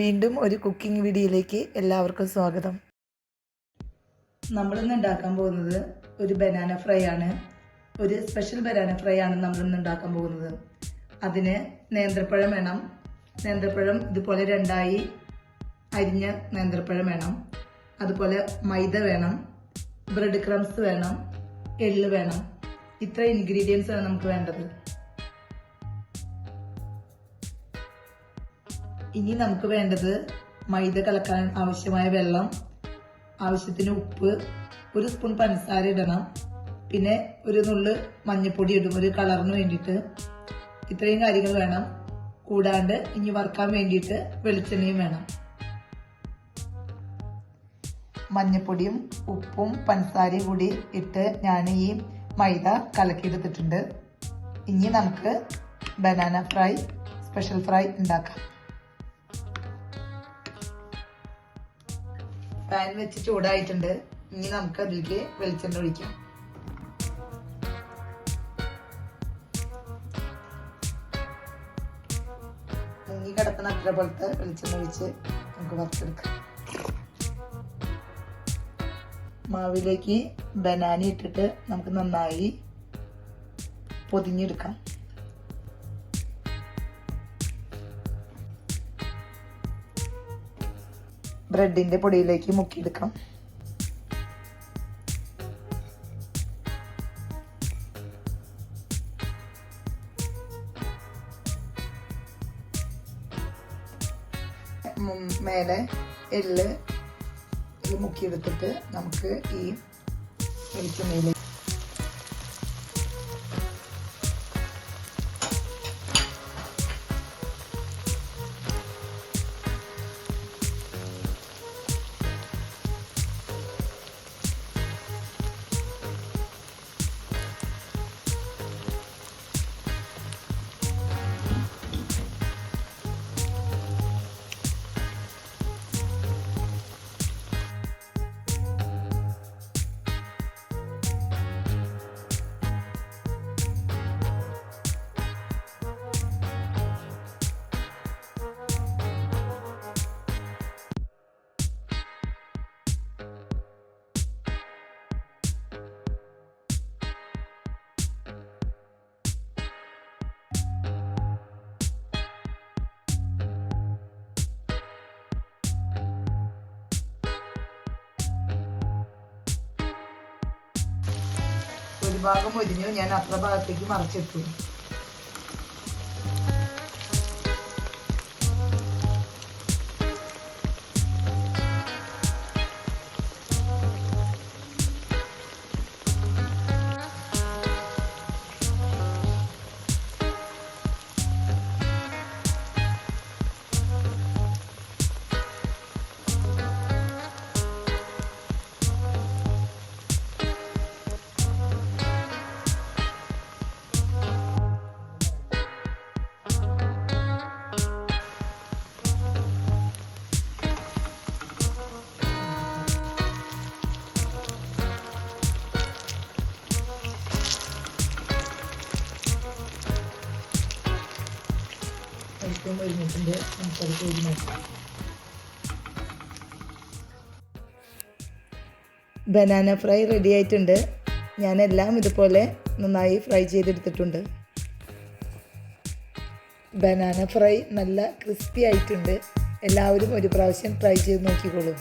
വീണ്ടും ഒരു കുക്കിംഗ് വീഡിയോയിലേക്ക് എല്ലാവർക്കും സ്വാഗതം. നമ്മളിന്ന് ഉണ്ടാക്കാൻ പോകുന്നത് ഒരു ബനാന ഫ്രൈ ആണ്. ഒരു സ്പെഷ്യൽ ബനാന ഫ്രൈ ആണ് നമ്മളിന്ന് ഉണ്ടാക്കാൻ പോകുന്നത്. അതിന് നേന്ത്രപ്പഴം വേണം. നേന്ത്രപ്പഴം ഇതുപോലെ രണ്ടായി അരിഞ്ഞ നേന്ത്രപ്പഴം വേണം. അതുപോലെ മൈദ വേണം, ബ്രെഡ് ക്രംസ് വേണം, എള്ള് വേണം. ഇത്ര ഇൻഗ്രീഡിയൻസ് ആണ് നമുക്ക് വേണ്ടത്. ഇനി നമുക്ക് വേണ്ടത് മൈദ കലക്കാൻ ആവശ്യമായ വെള്ളം, ആവശ്യത്തിന് ഉപ്പ്, ഒരു സ്പൂൺ പഞ്ചസാര ഇടണം, പിന്നെ ഒരു നുള്ള് മഞ്ഞൾപ്പൊടി ഇടും ഒരു കളറിന് വേണ്ടിയിട്ട്. ഇത്രയും കാര്യങ്ങൾ വേണം. കൂടാണ്ട് ഇനി വറുക്കാൻ വേണ്ടിയിട്ട് വെളിച്ചെണ്ണയും വേണം. മഞ്ഞൾപ്പൊടിയും ഉപ്പും പഞ്ചസാരയും കൂടി ഇട്ട് ഞാൻ ഈ മൈദ കലക്കിയെടുത്തിട്ടുണ്ട്. ഇനി നമുക്ക് ബനാന ഫ്രൈ, സ്പെഷ്യൽ ഫ്രൈ ഉണ്ടാക്കാം. പാൻ വെച്ച് ചൂടായിട്ടുണ്ട്. ഇനി നമുക്ക് അതിലേക്ക് വെളിച്ചെണ്ണ ഒഴിക്കാം. മുങ്ങി കിടക്കുന്ന അത്ര പോലത്തെ വെളിച്ചെണ്ണ ഒഴിച്ച് നമുക്ക് വറുത്തെടുക്കാം. മാവിലേക്ക് ബനാന ഇട്ടിട്ട് നമുക്ക് നന്നായി പൊതിഞ്ഞെടുക്കാം. ബ്രെഡിന്റെ പൊടിയിലേക്ക് മുക്കിയെടുക്കാം. മേലെ എള്ള് മുക്കിയെടുത്തിട്ട് നമുക്ക് ഈ വെളിച്ചെണ്ണയിലേക്ക് ഒരു ഭാഗം ഒരിഞ്ഞു, ഞാൻ അത്ര ഭാഗത്തേക്ക് മറിച്ചിട്ടു. ഒരുമിച്ചിട്ട് നമുക്കത് കോരി നോക്കാം. ബനാന ഫ്രൈ റെഡി ആയിട്ടുണ്ട്. ഞാനെല്ലാം ഇതുപോലെ നന്നായി ഫ്രൈ ചെയ്തെടുത്തിട്ടുണ്ട്. ബനാന ഫ്രൈ നല്ല ക്രിസ്പി ആയിട്ടുണ്ട്. എല്ലാവരും ഒരു പ്രാവശ്യം ട്രൈ ചെയ്ത് നോക്കിക്കോളൂ.